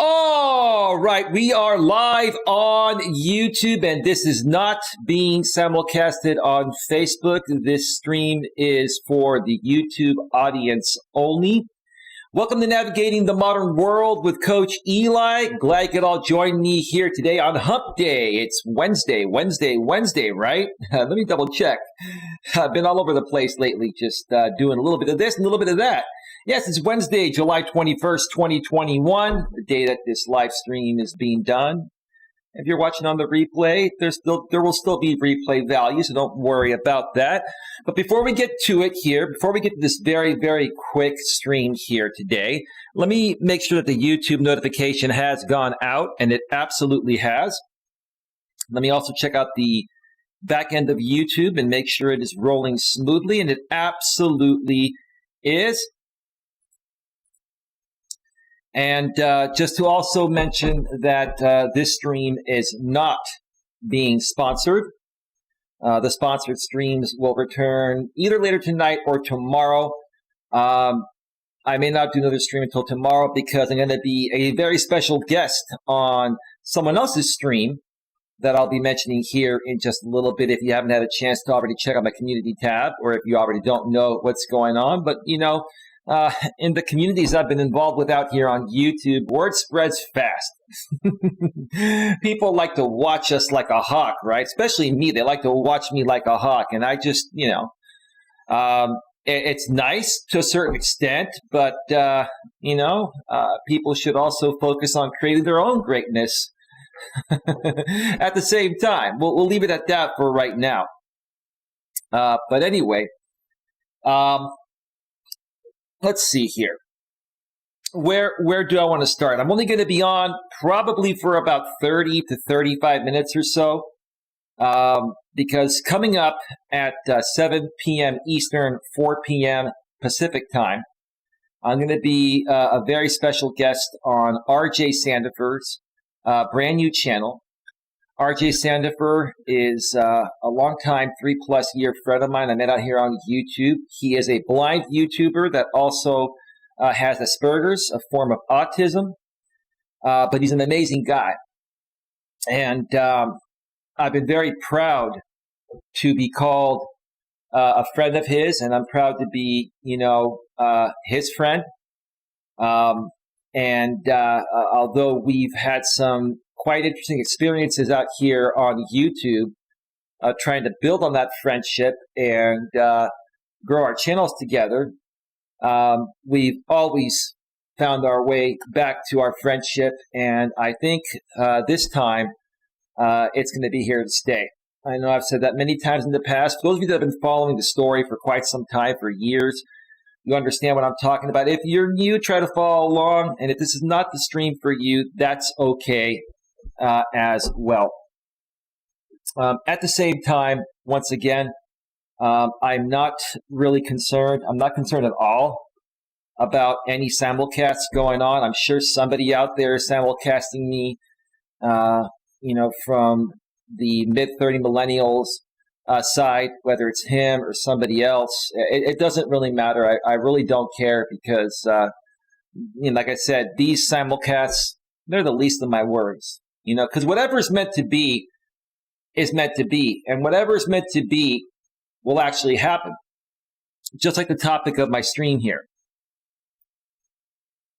All right, we are live on YouTube, and this is not being simulcasted on Facebook. This stream is for the YouTube audience only. Welcome to Navigating the Modern World with Coach Eli. Glad you could all join me here today on Hump Day. It's Wednesday, right? Let me double check. I've been all over the place lately, just doing a little bit of this and a little bit of that. Yes, it's Wednesday, July 21st, 2021, the day that this live stream is being done. If you're watching on the replay, there will still be replay value, so don't worry about that. But before we get to it here, before we get to this very, very quick stream here today, let me make sure that the YouTube notification has gone out, and it absolutely has. Let me also check out the back end of YouTube and make sure it is rolling smoothly, and it absolutely is. And just to also mention that this stream is not being sponsored. The sponsored streams will return either later tonight or tomorrow. I may not do another stream until tomorrow because I'm going to be a very special guest on someone else's stream that I'll be mentioning here in just a little bit if you haven't had a chance to already check out my community tab or if you already don't know what's going on. But, you know, in the communities I've been involved with out here on YouTube, word spreads fast. People like to watch us like a hawk, right? Especially me. They like to watch me like a hawk. And I just, it's nice to a certain extent, but, people should also focus on creating their own greatness at the same time. We'll leave it at that for right now. But anyway, let's see here. Where do I want to start? I'm only going to be on probably for about 30 to 35 minutes or so, because coming up at 7 p.m. Eastern, 4 p.m. Pacific time, I'm going to be a very special guest on RJ Sandefur's brand new channel. RJ Sandefur is a longtime 3+ year friend of mine I met out here on YouTube. He is a blind YouTuber that also has Asperger's, a form of autism, but he's an amazing guy. And I've been very proud to be called a friend of his, and I'm proud to be, his friend. Although we've had some quite interesting experiences out here on YouTube, trying to build on that friendship and grow our channels together. We've always found our way back to our friendship, and I think this time it's going to be here to stay. I know I've said that many times in the past. For those of you that have been following the story for quite some time, for years, you understand what I'm talking about. If you're new, try to follow along, and if this is not the stream for you, that's okay. As well. At the same time, once again, I'm not really concerned. I'm not concerned at all about any simulcasts going on. I'm sure somebody out there is simulcasting me, from the mid-30 millennials side, whether it's him or somebody else. It doesn't really matter. I really don't care because, like I said, these simulcasts, they're the least of my worries. Because whatever is meant to be is meant to be. And whatever is meant to be will actually happen. Just like the topic of my stream here.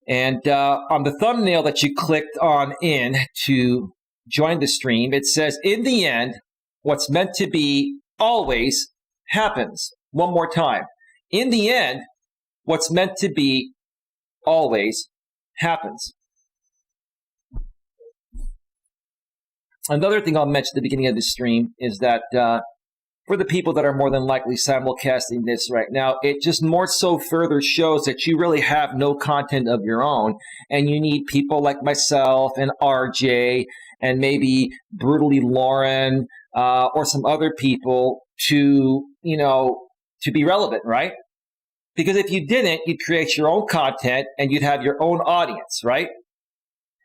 And on the thumbnail that you clicked on in to join the stream, it says, in the end, what's meant to be always happens. One more time. In the end, what's meant to be always happens. Another thing I'll mention at the beginning of the stream is that for the people that are more than likely simulcasting this right now, it just more so further shows that you really have no content of your own, and you need people like myself and RJ and maybe Brutally Lauren or some other people to be relevant, right? Because if you didn't, you'd create your own content and you'd have your own audience, right?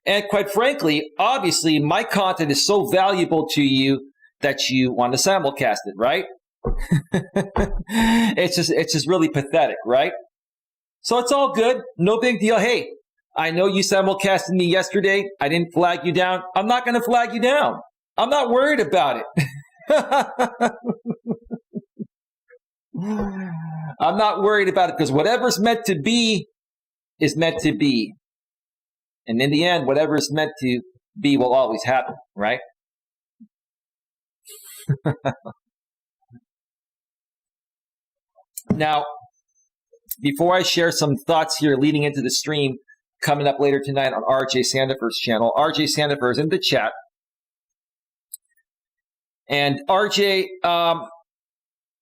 And quite frankly, obviously, my content is so valuable to you that you want to simulcast it, right? It's just really pathetic, right? So it's all good. No big deal. Hey, I know you simulcasted me yesterday. I didn't flag you down. I'm not going to flag you down. I'm not worried about it. I'm not worried about it because whatever's meant to be is meant to be. And in the end, whatever is meant to be will always happen, right? Now, before I share some thoughts here leading into the stream coming up later tonight on RJ Sandefur's channel, RJ Sandefur is in the chat. And RJ,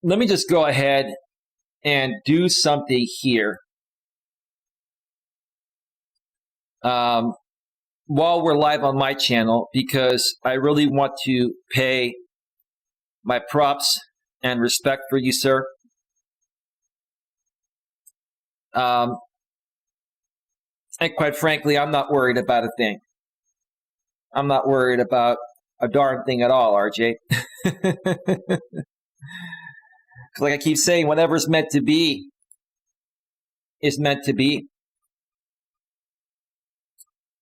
let me just go ahead and do something here. While we're live on my channel, because I really want to pay my props and respect for you, sir. And quite frankly, I'm not worried about a thing. I'm not worried about a darn thing at all, RJ. Like I keep saying, whatever's meant to be is meant to be.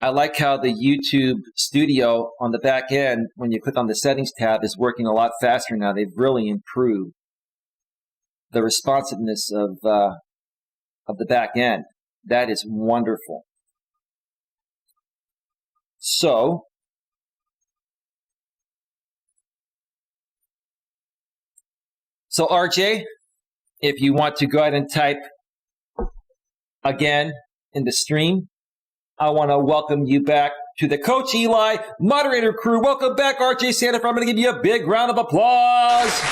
I like how the YouTube studio on the back end, when you click on the settings tab, is working a lot faster now. They've really improved the responsiveness of the back end. That is wonderful. So, RJ, if you want to go ahead and type again in the stream, I want to welcome you back to the Coach Eli moderator crew. Welcome back, RJ Sandefur. I'm going to give you a big round of applause.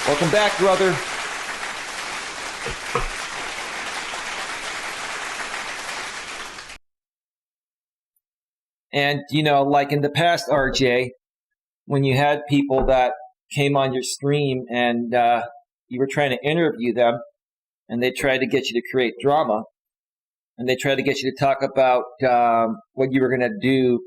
Welcome back, brother. And, you know, like in the past, RJ, when you had people that came on your stream and you were trying to interview them and they tried to get you to create drama and they tried to get you to talk about what you were going to do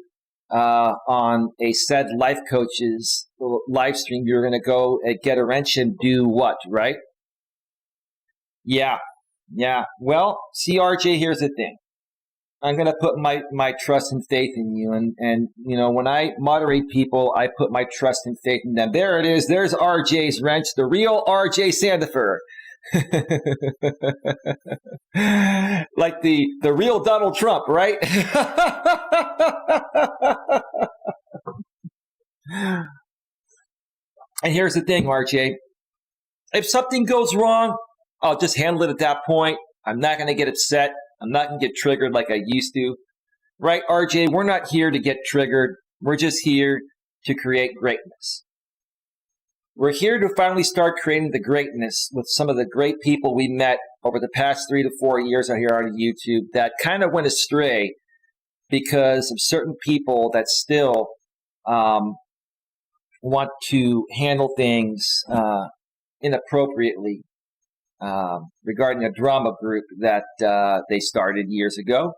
on a said life coach's live stream, you were going to go and get a wrench and do what, right? Yeah. Well, see, RJ, here's the thing. I'm going to put my trust and faith in you. And, you know, when I moderate people, I put my trust and faith in them. There it is. There's RJ's wrench, the real RJ Sandefur. Like the real Donald Trump, right? And here's the thing, RJ. If something goes wrong, I'll just handle it at that point. I'm not going to get upset. I'm not going to get triggered like I used to. Right, RJ? We're not here to get triggered. We're just here to create greatness. We're here to finally start creating the greatness with some of the great people we met over the past 3 to 4 years out here on YouTube that kind of went astray because of certain people that still want to handle things inappropriately. Regarding a drama group that they started years ago,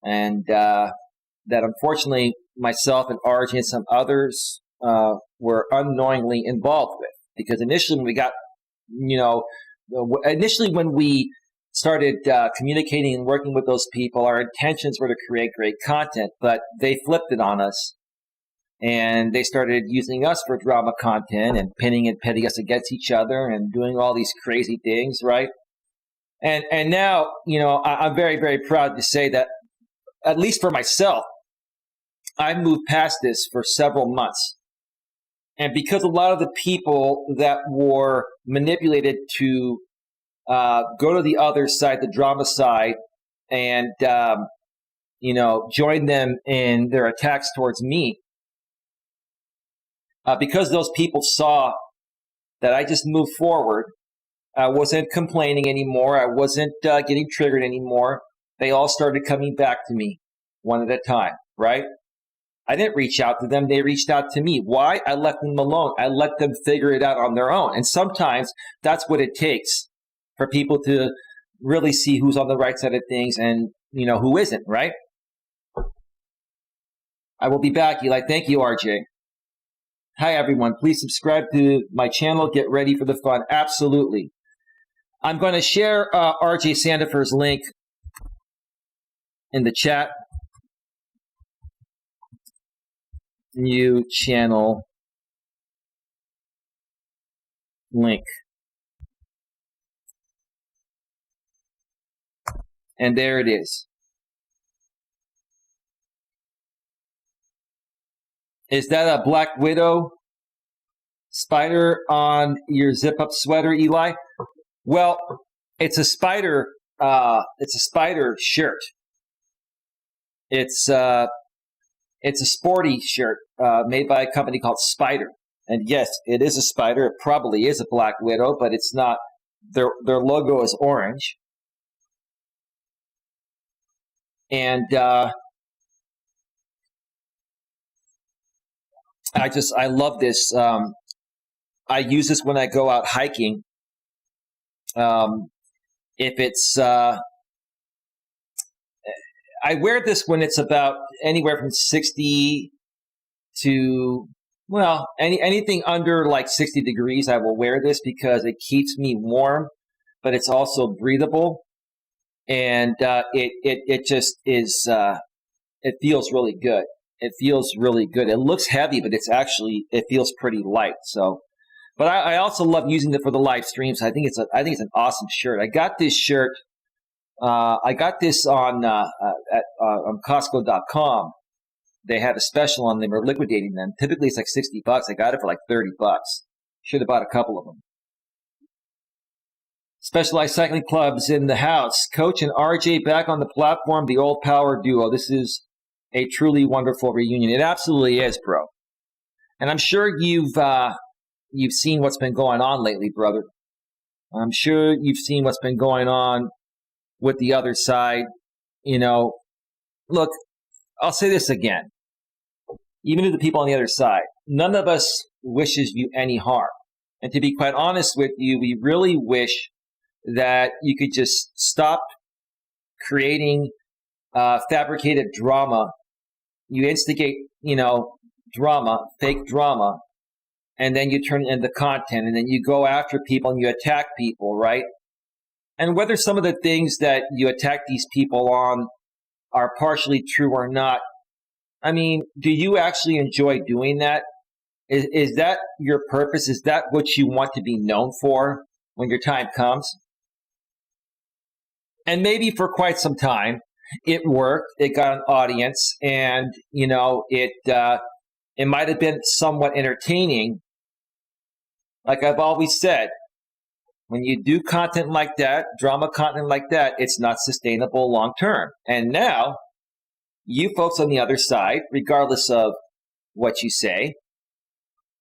and that unfortunately myself and RJ and some others were unknowingly involved with. Because initially when we got, when we started communicating and working with those people, our intentions were to create great content, but they flipped it on us. And they started using us for drama content and pinning and pitting us against each other and doing all these crazy things, right? And now, I'm very, very proud to say that, at least for myself, I've moved past this for several months. And because a lot of the people that were manipulated to go to the other side, the drama side, and, join them in their attacks towards me, because those people saw that I just moved forward, I wasn't complaining anymore, I wasn't getting triggered anymore, they all started coming back to me one at a time, right? I didn't reach out to them, they reached out to me. Why? I left them alone. I let them figure it out on their own. And sometimes that's what it takes for people to really see who's on the right side of things and, who isn't, right? I will be back, Eli. Thank you, RJ. Hi, everyone. Please subscribe to my channel. Get ready for the fun. Absolutely. I'm going to share RJ Sandefur's link in the chat. New channel link. And there it is. Is that a Black Widow spider on your zip-up sweater, Eli? Well, it's a spider. It's a spider shirt. It's a sporty shirt made by a company called Spider. And yes, it is a spider. It probably is a Black Widow, but it's not. Their logo is orange. And I love this. I use this when I go out hiking. If it's, I wear this when it's about anywhere from 60 to, well, anything under like 60 degrees, I will wear this because it keeps me warm, but it's also breathable. And it just is, it feels really good. It feels really good. It looks heavy, but it feels pretty light. So, but I also love using it for the live streams. I think it's an awesome shirt. I got this shirt. I got this on Costco.com. They had a special on them. We're liquidating them. Typically it's like $60. I got it for like $30. Should have bought a couple of them. Specialized Cycling Clubs in the house. Coach and RJ back on the platform, the old power duo. This is a truly wonderful reunion. It absolutely is, bro. And I'm sure you've seen what's been going on lately, brother. I'm sure you've seen what's been going on with the other side. You know, look, I'll say this again. Even to the people on the other side, none of us wishes you any harm. And to be quite honest with you, we really wish that you could just stop creating fabricated drama. You instigate, drama, fake drama, and then you turn it into content, and then you go after people and you attack people, right? And whether some of the things that you attack these people on are partially true or not, I mean, do you actually enjoy doing that? Is that your purpose? Is that what you want to be known for when your time comes? And maybe for quite some time, it worked. It got an audience, and it might have been somewhat entertaining. Like I've always said, when you do content like that, drama content like that, it's not sustainable long term. And now, you folks on the other side, regardless of what you say,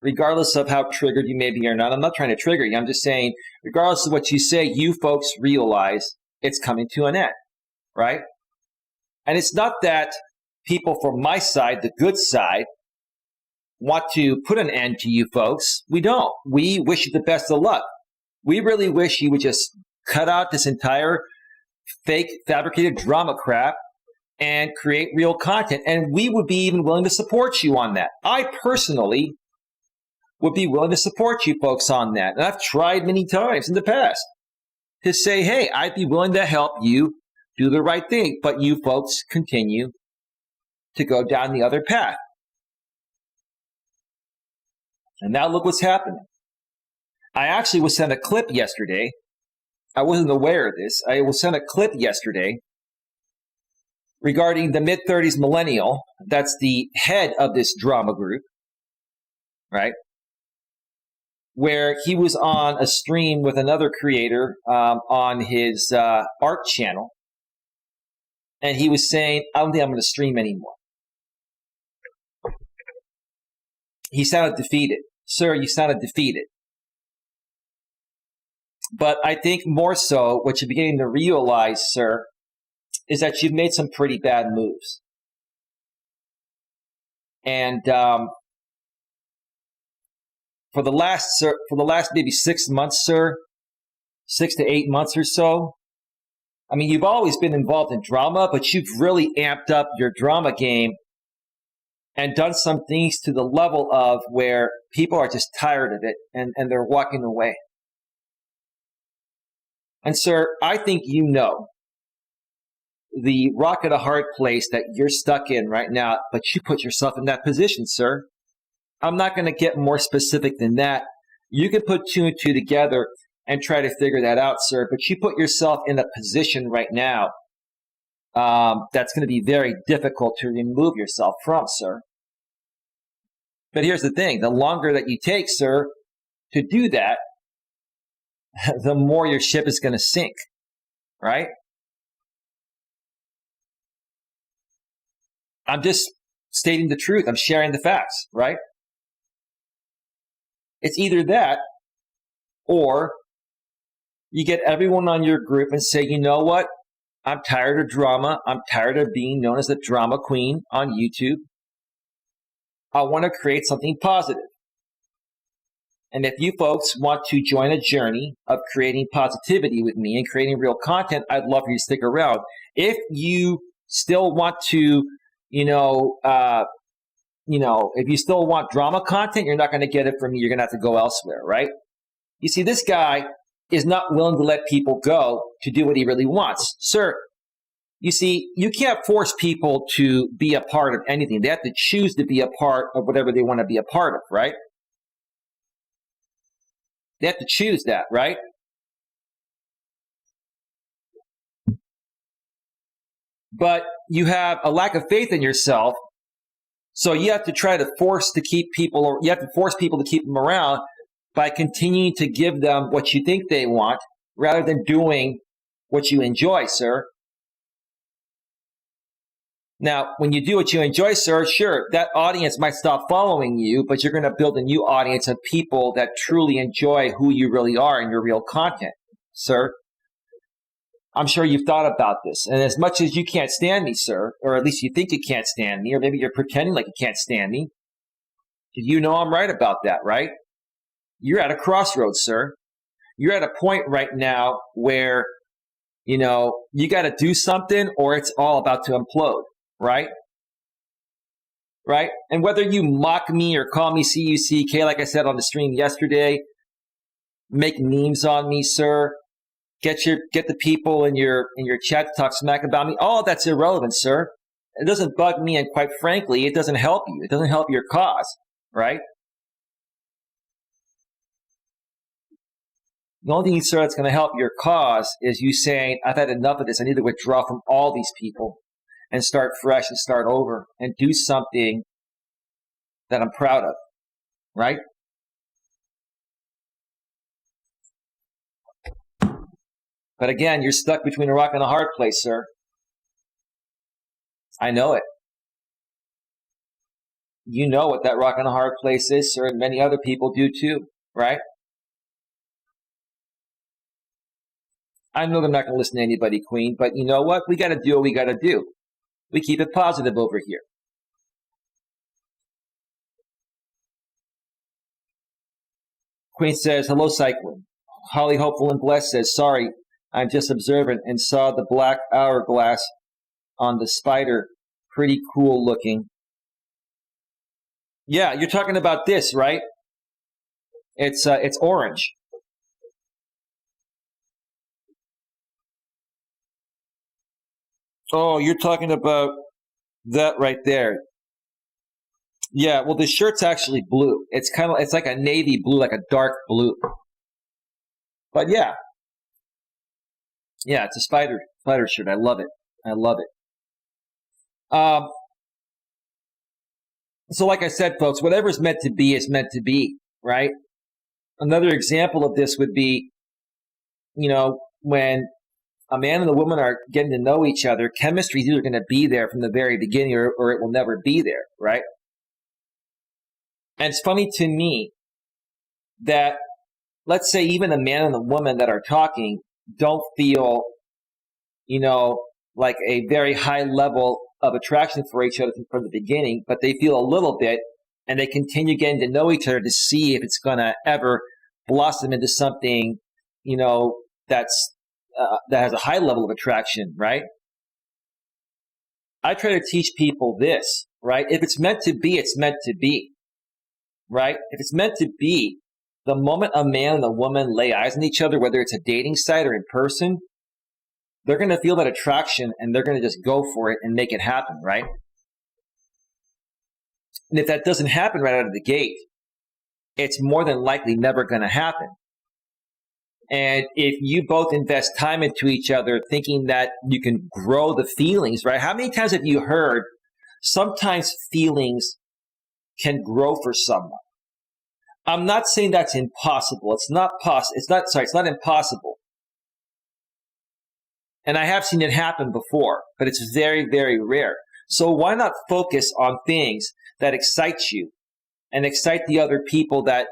regardless of how triggered you may be or not, I'm not trying to trigger you. I'm just saying, regardless of what you say, you folks realize it's coming to an end, right? And it's not that people from my side, the good side, want to put an end to you folks. We don't. We wish you the best of luck. We really wish you would just cut out this entire fake, fabricated drama crap and create real content. And we would be even willing to support you on that. I personally would be willing to support you folks on that. And I've tried many times in the past to say, hey, I'd be willing to help you do the right thing. But you folks continue to go down the other path. And now look what's happening. I actually was sent a clip yesterday. I wasn't aware of this. I was sent a clip yesterday regarding the mid-30s millennial. That's the head of this drama group, right? Where he was on a stream with another creator on his art channel. And he was saying, I don't think I'm going to stream anymore. He sounded defeated. Sir, you sounded defeated. But I think more so, what you're beginning to realize, sir, is that you've made some pretty bad moves. And for the last maybe 6 months, sir, 6 to 8 months or so, I mean, you've always been involved in drama, but you've really amped up your drama game and done some things to the level of where people are just tired of it and they're walking away. And sir, I think you know the rock and a hard place that you're stuck in right now, but you put yourself in that position, sir. I'm not going to get more specific than that. You can put two and two together and try to figure that out, sir. But you put yourself in a position right now that's going to be very difficult to remove yourself from, sir. But here's the thing. The longer that you take, sir, to do that, the more your ship is going to sink, right? I'm just stating the truth. I'm sharing the facts, right? It's either that or you get everyone on your group and say, you know what? I'm tired of drama. I'm tired of being known as the drama queen on YouTube. I want to create something positive. And if you folks want to join a journey of creating positivity with me and creating real content, I'd love for you to stick around. If you still want to, if you still want drama content, you're not going to get it from me. You're going to have to go elsewhere, right? You see, this guy is not willing to let people go to do what he really wants. Sir, you see, you can't force people to be a part of anything. They have to choose to be a part of whatever they want to be a part of, right? They have to choose that, right? But you have a lack of faith in yourself, so you have to try to force people to keep them around by continuing to give them what you think they want rather than doing what you enjoy, sir. Now, when you do what you enjoy, sir, sure, that audience might stop following you, but you're going to build a new audience of people that truly enjoy who you really are and your real content, sir. I'm sure you've thought about this. And as much as you can't stand me, sir, or at least you think you can't stand me, or maybe you're pretending like you can't stand me, you know I'm right about that, right? You're at a crossroads, sir. You're at a point right now where, you got to do something or it's all about to implode. Right? Right? And whether you mock me or call me CUCK, like I said on the stream yesterday, make memes on me, sir, get the people in your chat to talk smack about me, all that's irrelevant, sir. It doesn't bug me, and quite frankly, it doesn't help you. It doesn't help your cause, right? The only thing, sir, that's going to help your cause is you saying, I've had enough of this. I need to withdraw from all these people and start fresh and start over and do something that I'm proud of, right? But again, you're stuck between a rock and a hard place, sir. I know it. You know what that rock and a hard place is, sir, and many other people do too, right? I know they're not going to listen to anybody, Queen, but you know what? We got to do what we got to do. We keep it positive over here. Queen says, hello, cycling. Holly, hopeful, and blessed says, sorry, I'm just observant and saw the black hourglass on the spider. Pretty cool looking. Yeah, you're talking about this, right? It's orange. Oh, you're talking about that right there. Yeah, well, the shirt's actually blue. It's like a navy blue, like a dark blue. But yeah, it's a spider shirt. I love it. So like I said, folks, whatever's meant to be is meant to be, right? Another example of this would be, when a man and a woman are getting to know each other, chemistry is either going to be there from the very beginning or it will never be there, right? And it's funny to me that, let's say, even a man and a woman that are talking don't feel, like a very high level of attraction for each other from the beginning, but they feel a little bit, and they continue getting to know each other to see if it's going to ever blossom into something, that's that has a high level of attraction, right? I try to teach people this, right? If it's meant to be, it's meant to be, right? If it's meant to be, the moment a man and a woman lay eyes on each other, whether it's a dating site or in person, they're going to feel that attraction and they're going to just go for it and make it happen, right? And if that doesn't happen right out of the gate, it's more than likely never going to happen. And if you both invest time into each other thinking that you can grow the feelings, right? How many times have you heard sometimes feelings can grow for someone? I'm not saying that's impossible. It's not impossible. And I have seen it happen before, but it's very, very rare. So why not focus on things that excite you and excite the other people that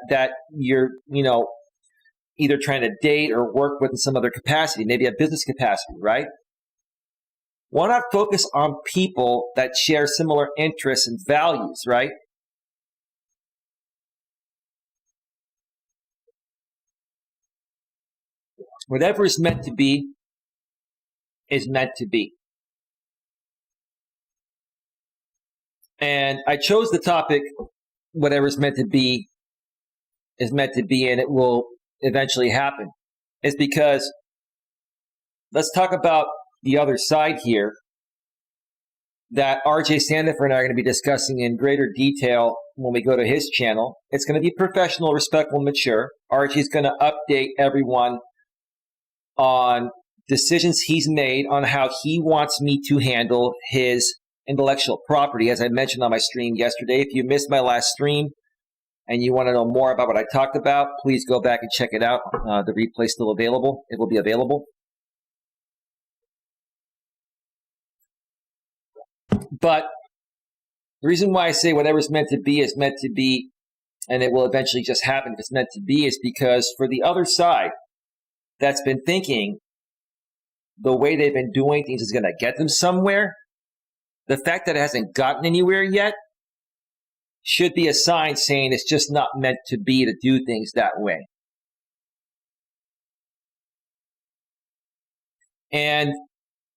you're, either trying to date or work with in some other capacity, maybe a business capacity, right? Why not focus on people that share similar interests and values, right? Whatever is meant to be is meant to be. And I chose the topic, whatever is meant to be is meant to be, and it will eventually happen. It's because let's talk about the other side here that RJ Sandefur and I are going to be discussing in greater detail when we go to his channel. It's going to be professional, respectful, mature. RJ is going to update everyone on decisions he's made on how he wants me to handle his intellectual property. As I mentioned on my stream yesterday, if you missed my last stream and you want to know more about what I talked about, please go back and check it out. The replay is still available. It will be available. But the reason why I say whatever's meant to be is meant to be, and it will eventually just happen if it's meant to be, is because for the other side that's been thinking the way they've been doing things is going to get them somewhere, the fact that it hasn't gotten anywhere yet should be a sign saying it's just not meant to be to do things that way. And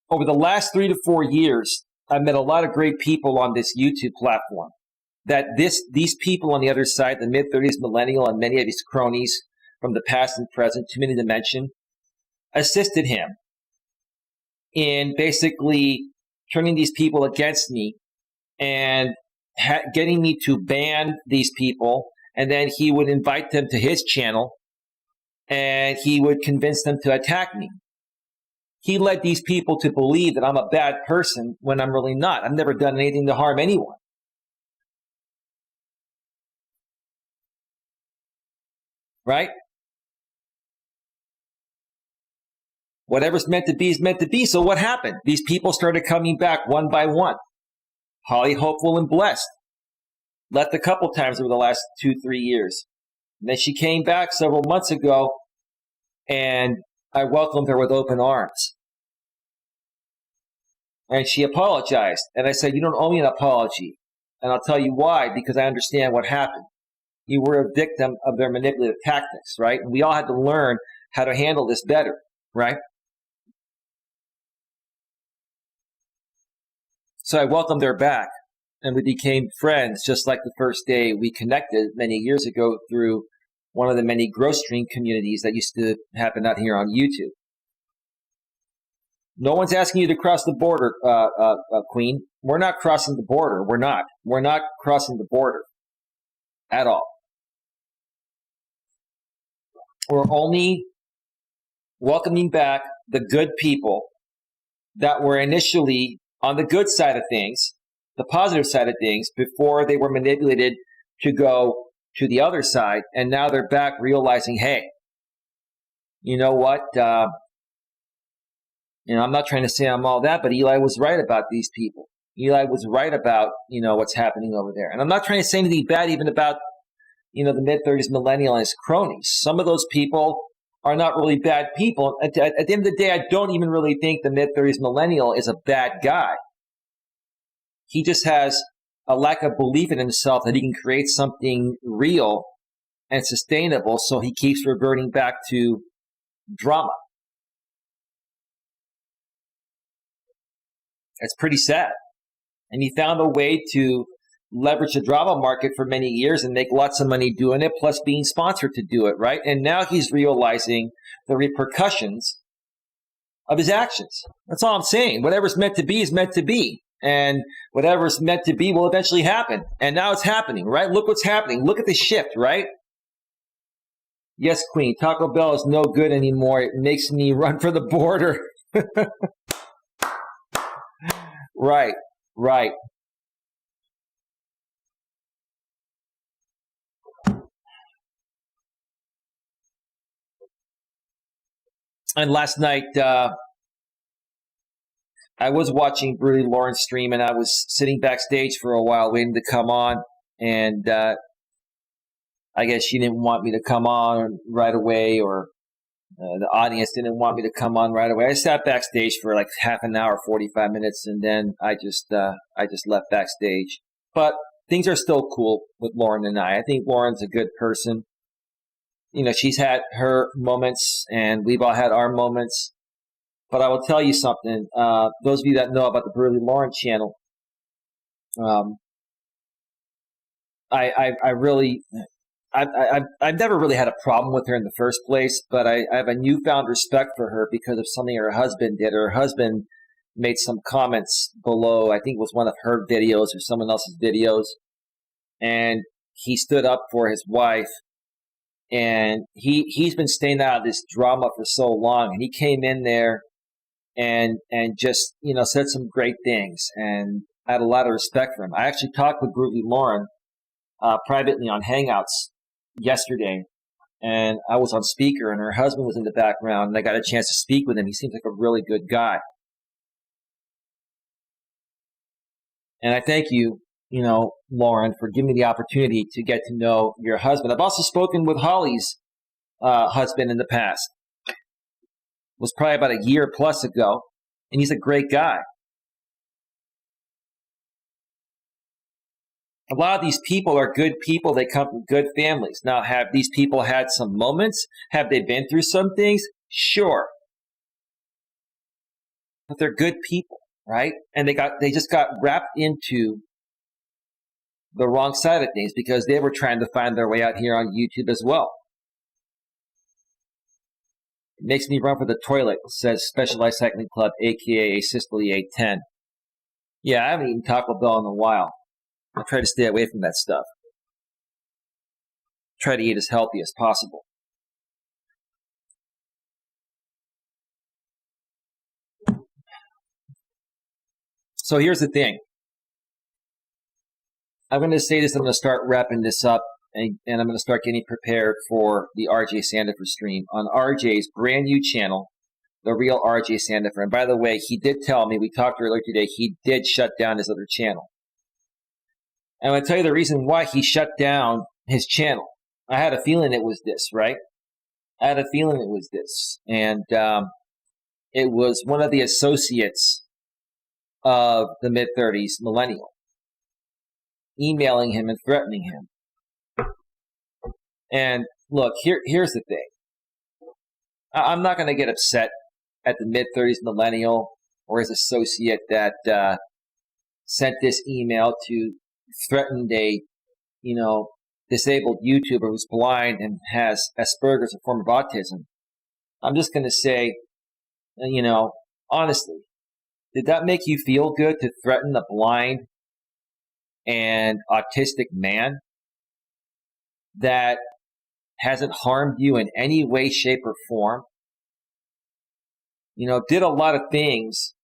over the last 3 to 4 years, I've met a lot of great people on this YouTube platform. That these people on the other side, the mid-30s millennial and many of his cronies from the past and present, too many to mention, assisted him in basically turning these people against me and getting me to ban these people. And then he would invite them to his channel and he would convince them to attack me. He led these people to believe that I'm a bad person when I'm really not. I've never done anything to harm anyone. Right? Whatever's meant to be is meant to be. So what happened? These people started coming back one by one. Holly, hopeful, and blessed. Left a couple times over the last 2-3 years. And then she came back several months ago, and I welcomed her with open arms. And she apologized. And I said, you don't owe me an apology. And I'll tell you why, because I understand what happened. You were a victim of their manipulative tactics, right? And we all had to learn how to handle this better, right? So I welcomed her back, and we became friends just like the first day we connected many years ago through one of the many growth stream communities that used to happen out here on YouTube. No one's asking you to cross the border, Queen. We're not crossing the border. We're not. We're not crossing the border at all. We're only welcoming back the good people that were initially on the good side of things, the positive side of things, before they were manipulated to go to the other side. And now they're back realizing, hey, you know what? I'm not trying to say I'm all that, but Eli was right about these people. Eli was right about, what's happening over there. And I'm not trying to say anything bad even about, the mid-30s millennial and his cronies. Some of those people are not really bad people. At the end of the day, I don't even really think the mid-30s millennial is a bad guy. He just has a lack of belief in himself that he can create something real and sustainable, so he keeps reverting back to drama. It's pretty sad. And he found a way to leverage the drama market for many years and make lots of money doing it, plus being sponsored to do it, right? And now he's realizing the repercussions of his actions. That's all I'm saying. Whatever's meant to be is meant to be. And whatever's meant to be will eventually happen. And now it's happening, right? Look what's happening. Look at the shift, right? Yes, Queen. Taco Bell is no good anymore. It makes me run for the border. Right, right. And last night, I was watching Brutally Lauren's stream, and I was sitting backstage for a while waiting to come on. And I guess she didn't want me to come on right away, or the audience didn't want me to come on right away. I sat backstage for like half an hour, 45 minutes, and then I just left backstage. But things are still cool with Lauren and I. I think Lauren's a good person. You know, she's had her moments, and we've all had our moments. But I will tell you something. Those of you that know about the Brutally Lauren channel, I've never really had a problem with her in the first place, but I have a newfound respect for her because of something her husband did. Her husband made some comments below, I think it was one of her videos or someone else's videos, and he stood up for his wife, and he's been staying out of this drama for so long, and he came in there and just, you know, said some great things, and I had a lot of respect for him. I actually talked with Brutally Lauren privately on Hangouts yesterday, and I was on speaker, and her husband was in the background, and I got a chance to speak with him. He seems like a really good guy. And I thank you, you know, Lauren, for giving me the opportunity to get to know your husband. I've also spoken with Holly's husband in the past. It was probably about a year plus ago, and he's a great guy. A lot of these people are good people. They come from good families. Now, have these people had some moments? Have they been through some things? Sure. But they're good people, right? And they just got wrapped into the wrong side of things because they were trying to find their way out here on YouTube as well. It makes me run for the toilet, says Specialized Cycling Club, a.k.a. Sicily 810. Yeah, I haven't eaten Taco Bell in a while. I try to stay away from that stuff. Try to eat as healthy as possible. So here's the thing. I'm going to say this, I'm going to start wrapping this up, and I'm going to start getting prepared for the RJ Sandefur stream on RJ's brand new channel, The Real RJ Sandefur. And by the way, he did tell me, we talked earlier today, he did shut down his other channel. And I'm going to tell you the reason why he shut down his channel. I had a feeling it was this, right? I had a feeling it was this. And it was one of the associates of the mid-30s millennial emailing him and threatening him. And look, here's the thing. I'm not going to get upset at the mid-30s millennial or his associate that sent this email to threaten a, you know, disabled YouTuber who's blind and has Asperger's, a form of autism. I'm just going to say, you know, honestly, did that make you feel good to threaten a blind and autistic man that hasn't harmed you in any way, shape, or form? You know, did a lot of things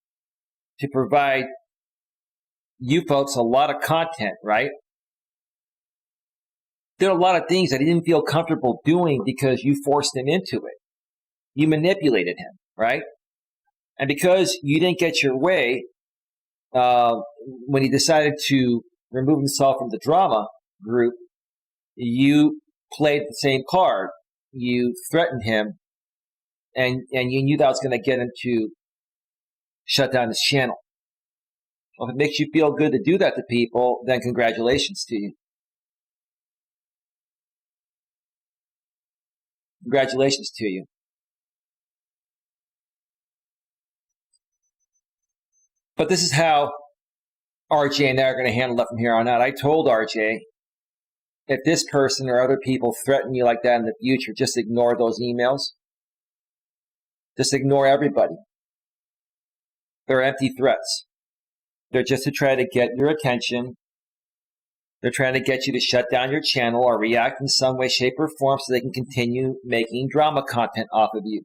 to provide you folks a lot of content, right? Did a lot of things that he didn't feel comfortable doing because you forced him into it. You manipulated him, right? And because you didn't get your way, when he decided to remove himself from the drama group, you played the same card. You threatened him, and you knew that was going to get him to shut down his channel. Well, if it makes you feel good to do that to people, then congratulations to you. Congratulations to you. But this is how RJ and I are going to handle it from here on out. I told RJ, if this person or other people threaten you like that in the future, just ignore those emails. Just ignore everybody. They're empty threats. They're just to try to get your attention. They're trying to get you to shut down your channel or react in some way, shape, or form so they can continue making drama content off of you.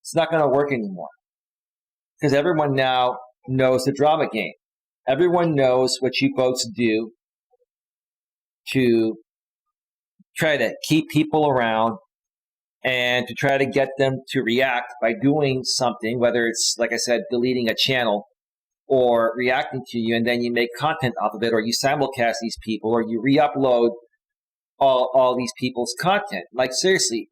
It's not going to work anymore because everyone now knows the drama game. Everyone knows what you folks do to try to keep people around and to try to get them to react by doing something, whether it's, like I said, deleting a channel or reacting to you, and then you make content off of it, or you simulcast these people, or you re-upload all these people's content. Like, seriously,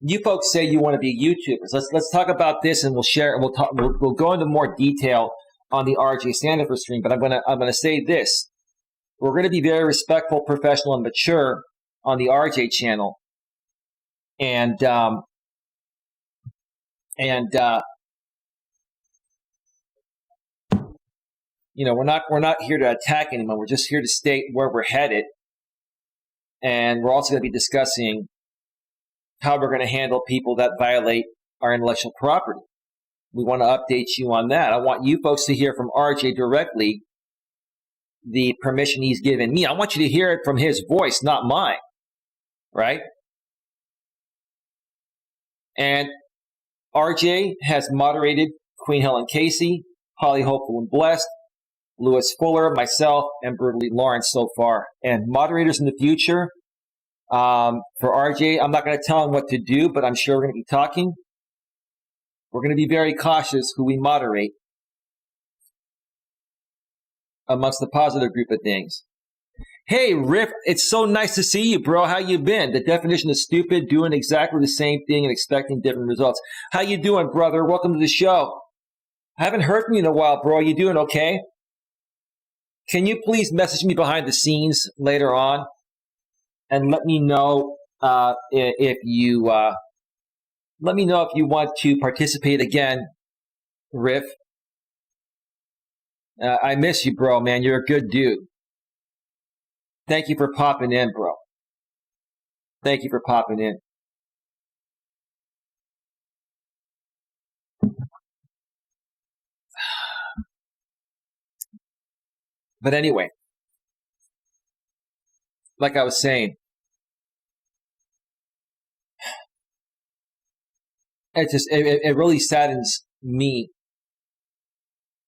you folks say you want to be YouTubers. Let's talk about this, and we'll share, and we'll go into more detail on the RJ Sandefur stream. But I'm gonna say this: we're going to be very respectful, professional, and mature on the RJ channel, and we're not here to attack anyone. We're just here to state where we're headed, and we're also going to be discussing how we're going to handle people that violate our intellectual property. We want to update you on that. I want you folks to hear from RJ directly the permission he's given me. I want you to hear it from his voice, not mine, right? And RJ has moderated Queen Helen Casey, Holly Hopeful and Blessed, Lewis Fuller, myself, and Brutally Lawrence so far. And moderators in the future, for RJ, I'm not going to tell him what to do, but I'm sure we're going to be talking. We're going to be very cautious who we moderate amongst the positive group of things. Hey, Riff, it's so nice to see you, bro. How you been? The definition of stupid, doing exactly the same thing and expecting different results. How you doing, brother? Welcome to the show. I haven't heard from you in a while, bro. You doing okay? Can you please message me behind the scenes later on and let me know if you want to participate again, Riff. I miss you, bro, man. You're a good dude. Thank you for popping in, bro. Thank you for popping in. But anyway, like I was saying, it really saddens me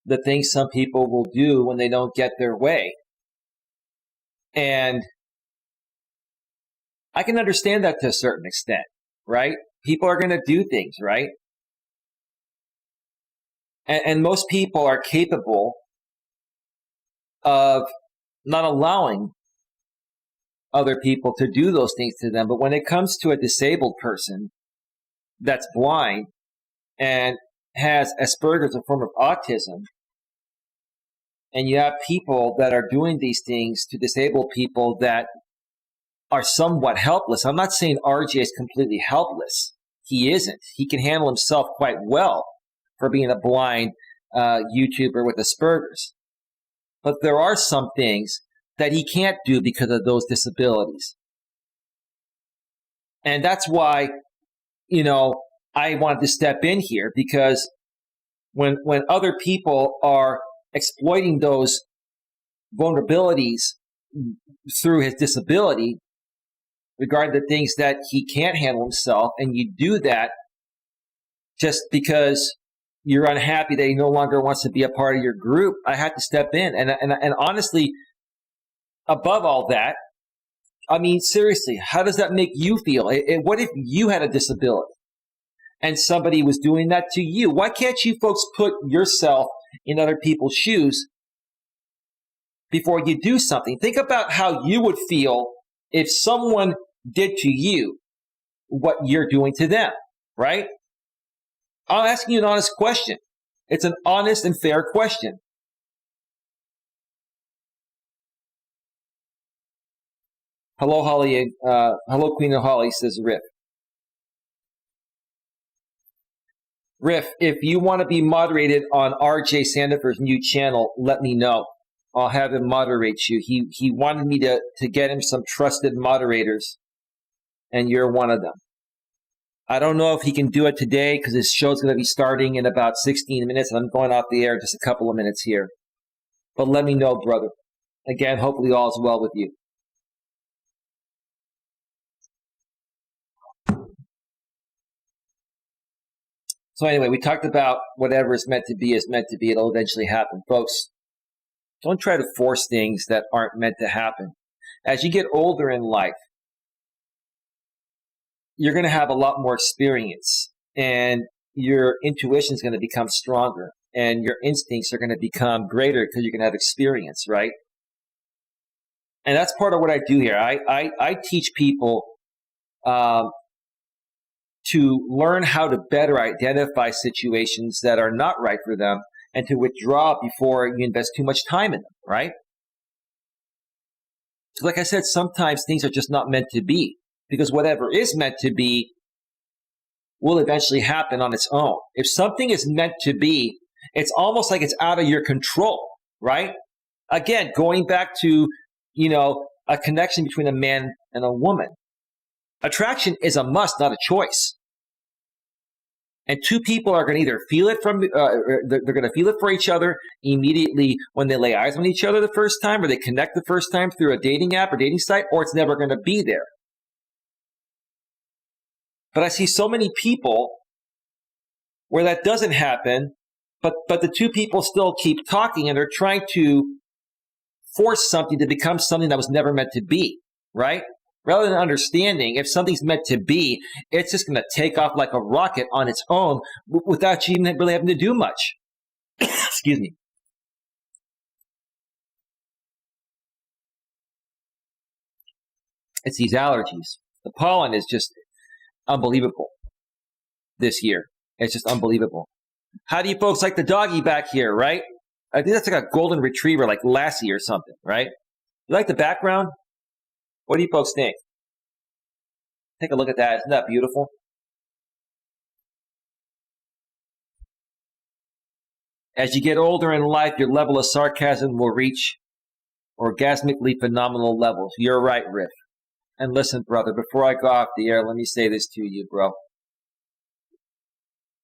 the things some people will do when they don't get their way. And I can understand that to a certain extent, right? People are going to do things, right? And most people are capable of not allowing other people to do those things to them. But when it comes to a disabled person that's blind and has Asperger's, a form of autism, and you have people that are doing these things to disabled people that are somewhat helpless. I'm not saying RJ is completely helpless. He isn't. He can handle himself quite well for being a blind YouTuber with Asperger's. But there are some things that he can't do because of those disabilities. And that's why, I wanted to step in here, because when other people are exploiting those vulnerabilities through his disability regarding the things that he can't handle himself, and you do that just because you're unhappy that he no longer wants to be a part of your group, I had to step in. And honestly, above all that, I mean, seriously, how does that make you feel? What if you had a disability and somebody was doing that to you? Why can't you folks put yourself in other people's shoes before you do something? Think about how you would feel if someone did to you what you're doing to them, right? I'm asking you an honest question. It's an honest and fair question. Hello, Holly. Hello, Queen of Holly, says Riff. Riff, if you want to be moderated on RJ Sandefur's new channel, let me know. I'll have him moderate you. He wanted me to get him some trusted moderators, and you're one of them. I don't know if he can do it today because his show's going to be starting in about 16 minutes, and I'm going off the air in just a couple of minutes here. But let me know, brother. Again, hopefully all is well with you. So anyway, we talked about whatever is meant to be is meant to be. It'll eventually happen. Folks, don't try to force things that aren't meant to happen. As you get older in life, you're going to have a lot more experience, and your intuition is going to become stronger, and your instincts are going to become greater because you're going to have experience, right? And that's part of what I do here. I teach people to learn how to better identify situations that are not right for them and to withdraw before you invest too much time in them, right? So like I said, sometimes things are just not meant to be, because whatever is meant to be will eventually happen on its own. If something is meant to be, it's almost like it's out of your control, right? Again, going back to, a connection between a man and a woman. Attraction is a must, not a choice. And two people are going to either feel it they're going to feel it for each other immediately when they lay eyes on each other the first time, or they connect the first time through a dating app or dating site, or it's never going to be there. But I see so many people where that doesn't happen, but the two people still keep talking, and they're trying to force something to become something that was never meant to be, right? Rather than understanding, if something's meant to be, it's just going to take off like a rocket on its own without you even really having to do much. Excuse me. It's these allergies. The pollen is just unbelievable this year. It's just unbelievable. How do you folks like the doggy back here, right? I think that's like a golden retriever, like Lassie or something, right? You like the background? What do you folks think? Take a look at that. Isn't that beautiful? As you get older in life, your level of sarcasm will reach orgasmically phenomenal levels. You're right, Riff. And listen, brother, before I go off the air, let me say this to you, bro.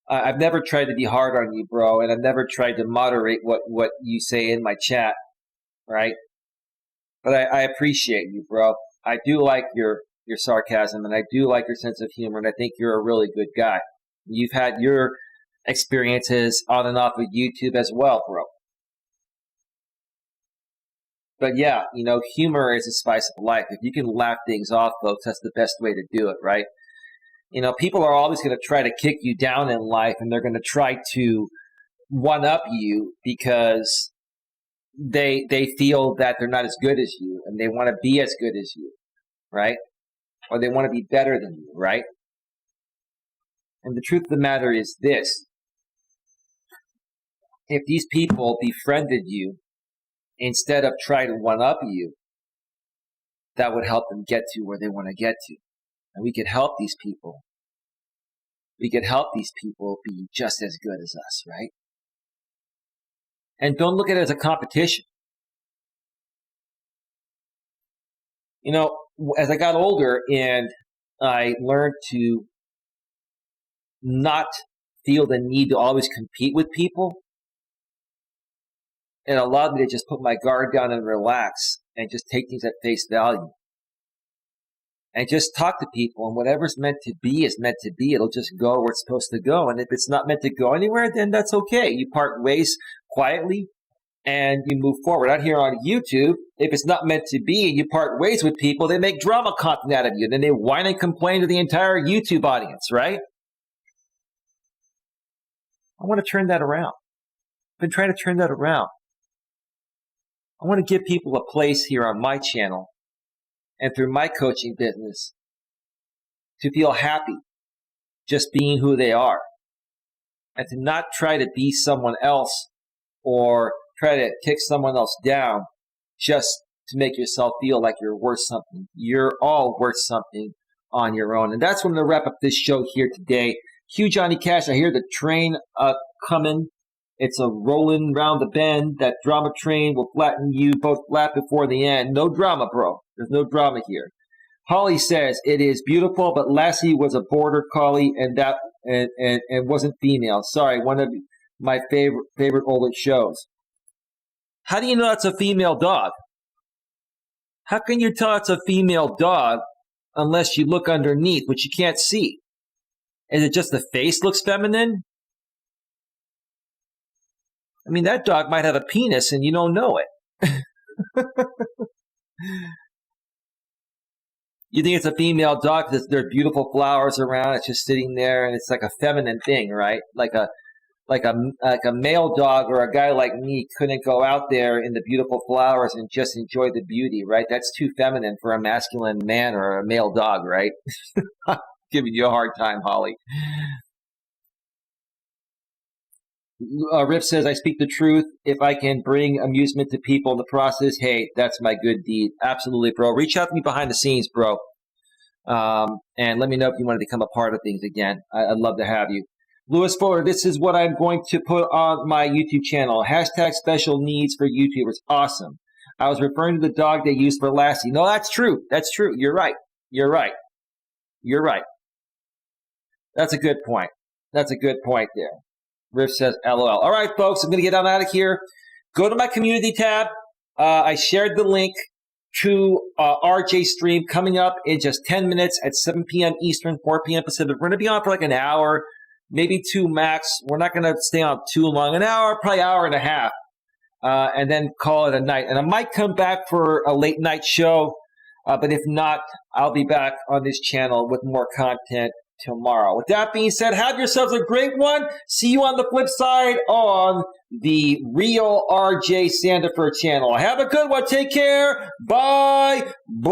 I've never tried to be hard on you, bro, and I've never tried to moderate what you say in my chat, right? But I appreciate you, bro. I do like your sarcasm, and I do like your sense of humor, and I think you're a really good guy. You've had your experiences on and off of YouTube as well, bro. But yeah, humor is the spice of life. If you can laugh things off, folks, that's the best way to do it, right? People are always going to try to kick you down in life, and they're going to try to one-up you because they feel that they're not as good as you, and they want to be as good as you, right? Or they want to be better than you, right? And the truth of the matter is this. If these people befriended you instead of trying to one-up you, that would help them get to where they want to get to. And we could help these people. We could help these people be just as good as us, right? And don't look at it as a competition. As I got older and I learned to not feel the need to always compete with people, it allowed me to just put my guard down and relax and just take things at face value. And just talk to people, and whatever's meant to be is meant to be. It'll just go where it's supposed to go. And if it's not meant to go anywhere, then that's okay. You part ways quietly and you move forward. Out here on YouTube, if it's not meant to be and you part ways with people, they make drama content out of you. Then they whine and complain to the entire YouTube audience, right? I want to turn that around. I've been trying to turn that around. I want to give people a place here on my channel and through my coaching business to feel happy just being who they are, and to not try to be someone else or try to kick someone else down just to make yourself feel like you're worth something. You're all worth something on your own. And that's when I'm going to wrap up this show here today. Hugh Johnny Cash, I hear the train coming. It's a rolling round the bend. That drama train will flatten you both flat before the end. No drama, bro. There's no drama here. Holly says it is beautiful, but Lassie was a border collie and wasn't female. Sorry, one of my favorite older shows. How do you know that's a female dog? How can you tell it's a female dog unless you look underneath, which you can't see? Is it just the face looks feminine? I mean, that dog might have a penis and you don't know it. You think it's a female dog because there are beautiful flowers around. It's just sitting there, and it's like a feminine thing, right? Like a male dog or a guy like me couldn't go out there in the beautiful flowers and just enjoy the beauty, right? That's too feminine for a masculine man or a male dog, right? Giving you a hard time, Holly. Rip says, I speak the truth. If I can bring amusement to people in the process, hey, that's my good deed. Absolutely, bro. Reach out to me behind the scenes, bro. And let me know if you want to become a part of things again. I'd love to have you. Lewis Fuller, this is what I'm going to put on my YouTube channel. Hashtag special needs for YouTubers. Awesome. I was referring to the dog they used for Lassie. No, that's true. That's true. You're right. You're right. You're right. That's a good point. That's a good point there. Riff says, LOL. All right, folks, I'm going to get on out of here. Go to my community tab. I shared the link to RJ stream coming up in just 10 minutes at 7 p.m. Eastern, 4 p.m. Pacific. We're going to be on for like an hour, maybe 2 max. We're not going to stay on too long. An hour, probably hour and a half, and then call it a night. And I might come back for a late night show, but if not, I'll be back on this channel with more content tomorrow. With that being said, have yourselves a great one. See you on the flip side on the Real RJ Sandefur channel. Have a good one. Take care. Bye. Bye.